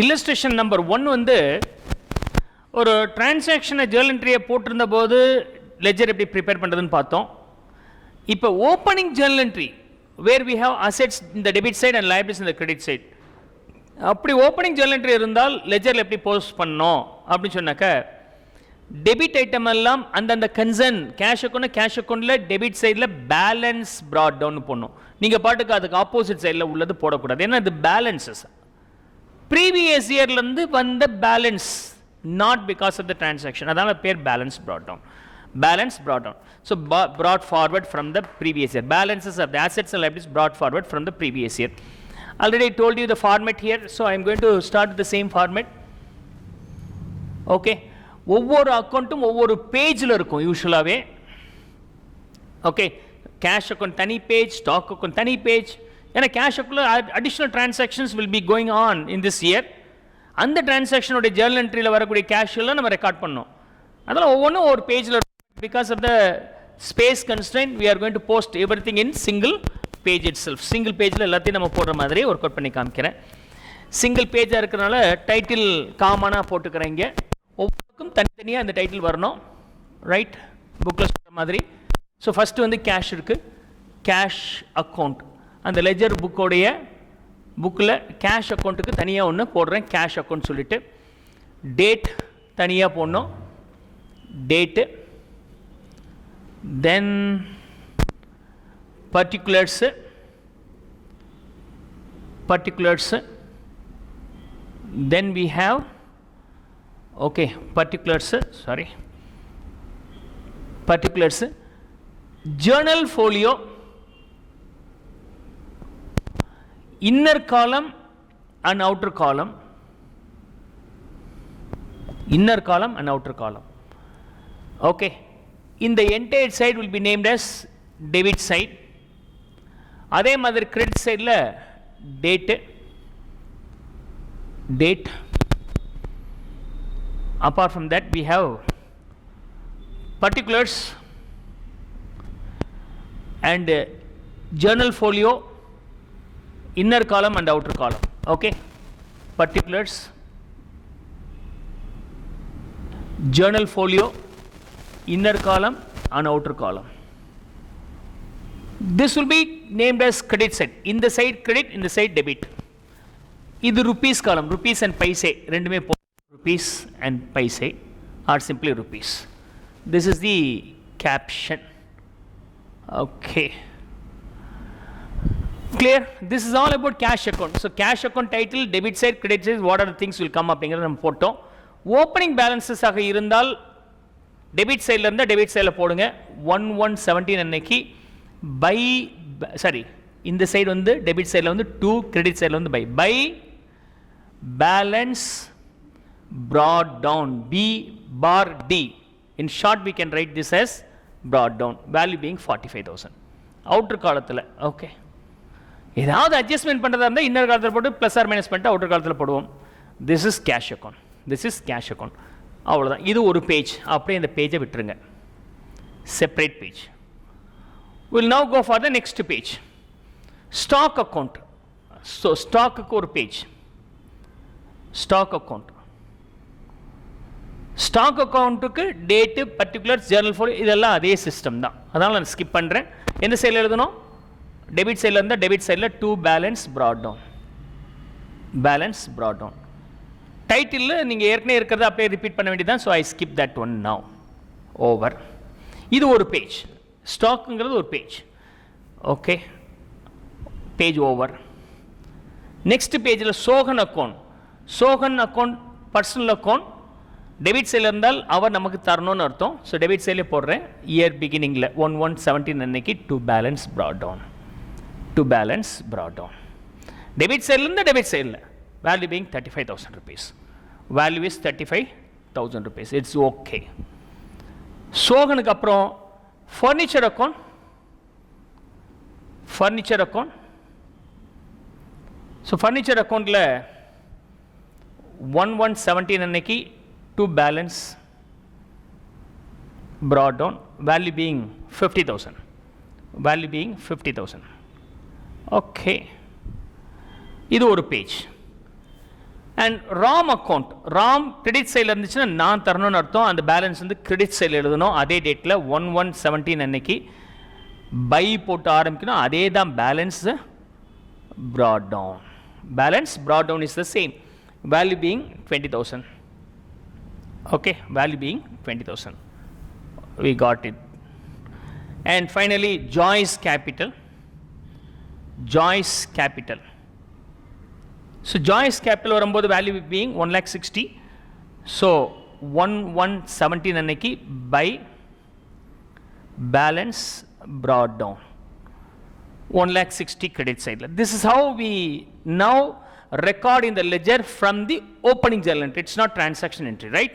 Illustration number 1 வந்து ஒரு டிரான்சாக்ஷனை Journal என்ட்ரியை போட்டிருந்த போது லெஜர் எப்படி ப்ரிப்பேர் பண்ணுறதுன்னு பார்த்தோம். இப்போ opening journal entry where we have assets இந்த டெபிட் சைட் அண்ட் லைபிலிட்டிஸ் இந்த கிரெடிட் சைட். அப்படி ஓப்பனிங் ஜேர்னல் என்ட்ரி இருந்தால் லெஜரில் எப்படி போஸ்ட் பண்ணோம் அப்படின்னு சொன்னாக்க, டெபிட் ஐட்டம் எல்லாம் அந்தந்த கன்சர்ன் கேஷ் அக்கௌண்ட்டில் டெபிட் சைடில் பேலன்ஸ் ப்ராட் டவுன் போடணும். நீங்கள் பாட்டுக்கு அதுக்கு ஆப்போசிட் சைடில் உள்ளது போடக்கூடாது. ஏன்னா இது பேலன்ஸஸ் ப்ரீவியஸ் இயர்லேருந்து வந்த balance, not because of the transaction. அதனால் பேர் பேலன்ஸ் ப்ராட் டவுன். Balance brought down. So brought forward from the previous year. Balances of the assets and liabilities brought forward from the previous year. Already I told you the format here, so I am going to start with the same format. Okay. ஒவ்வொரு அக்கௌண்ட்டும் ஒவ்வொரு பேஜில் இருக்கும் யூஸ்வலாகவே. Okay, cash account தனி page, stock account தனி page. ஏன்னா cash account additional transactions will be going on in this year. அந்த டிரான்சாக்ஷனுடைய Journal என்ட்ரியில் வரக்கூடிய cash எல்லாம் நம்ம ரெக்கார்ட் பண்ணோம். அதனால் ஒவ்வொன்றும் ஒரு பேஜில். Because of the space constraint, we are going to post everything in single page itself. Single page la ellathiyum nama podra madri work out panni kaamikiren. Single page ah irukkranaala title common ah potukren inga. Ovvukkum thanithaniya and title varanum, right? Book la solra madri. So first வந்து cash இருக்கு, cash account. அந்த ledger book உடைய bookல cash accountக்கு தனியா ஒன்னு போடுறேன், cash account சொல்லிட்டு. Date தனியா போடணும், date. Then particulars, then we have particulars, journal folio, inner column and outer column, okay. In the entire side will be named as debit side. அதே மாதிரி credit sideல date. Apart from that we have particulars and journal folio, inner column and outer column. Okay, particulars, journal folio, inner column and outer column. This will be named as credit side. In the side credit, in the side debit. This rupees column, rupees and paise, rendume rupees and paise are simply rupees. This is the caption. Okay, clear? This is all about cash account. So cash account title, debit side, credit side, what are the things will come up inga nam photo. Opening balances ஆக இருந்தால் debit சைடில் இருந்தால் debit சைடில் போடுங்க. 1117 அன்னைக்கு by, sorry இந்த side வந்து debit சைடில் வந்து 2, கிரெடிட் சைடில் வந்து by balance brought down, B/D. In short we can write this as brought down, value being 45,000. Outer காலத்தில் ஓகே, ஏதாவது அட்ஜஸ்ட்மெண்ட் பண்ணுறதா இருந்தால் இன்னர் காலத்தில் போட்டு ப்ளஸ் ஆர் மைனஸ் பண்ணிட்டு அவுட்டர் காலத்தில் போடுவோம். This is cash account. அவ்வளோதான். இது ஒரு பேஜ். அப்படியே இந்த பேஜை விட்டுருங்க, separate page. Will now go for the next page, stock account. So ஸ்டாக்குக்கு ஒரு பேஜ், ஸ்டாக் அக்கௌண்ட்டுக்கு டேட்டு, பர்டிகுலர்ஸ், ஜேர்னல் ஃபோர், இதெல்லாம் அதே சிஸ்டம் தான். அதனால் நான் ஸ்கிப் பண்ணுறேன். எந்த சைடில் எழுதணும்? டெபிட் சைடில் இருந்தால் டெபிட் சைடில் 2 பேலன்ஸ் brought down. டைட்டில் நீங்கள் ஏற்கனவே இருக்கிறத அப்படியே ரிப்பீட் பண்ண வேண்டியதான். So I skip that one now. Over. இது ஒரு பேஜ், ஸ்டாக்குங்கிறது ஒரு page. Okay, page over. Next பேஜில் சோகன் அக்கௌண்ட் பர்சனல் அக்கௌண்ட். டெபிட் சைடில் இருந்தால் அவர் நமக்கு தரணும்னு அர்த்தம். ஸோ டெபிட் சைடில் போடுறேன். இயர் பிகினிங்கில் 1117 அன்னைக்கு 2 பேலன்ஸ் brought down. டெபிட் சைடில் இருந்தால் டெபிட் சைடில், value being 35,000 rupees. Value is 35,000 rupees. It's okay. சோகனுக்கு அப்புறம் ஃபர்னிச்சர் அக்கௌண்ட். ஸோ ஃபர்னிச்சர் அக்கௌண்ட்டில் 1117 அன்னைக்கு 2 balance brought down, value being 50,000. Okay, இது ஒரு page. And Ram account, Ram credit சைடில் இருந்துச்சுன்னா நான் தரணும்னு அர்த்தம். அந்த பேலன்ஸ் வந்து கிரெடிட் சைடில் எழுதணும். அதே டேட்டில் 1/1/17 அன்னைக்கு பை போட்டு ஆரம்பிக்கணும். அதே தான் balance brought down. Balance brought down is the same. Value being 20,000. Okay, value being 20,000. We got it. And finally, Joyce Capital. Joyce Capital. So Joyce Capital வரும்போது value being 1,60,000. So 1/1/17 அன்னைக்கு by balance brought down 1,60,000 credit side. This is how we now record in the ledger from the opening journal entry. It's not transaction entry, right?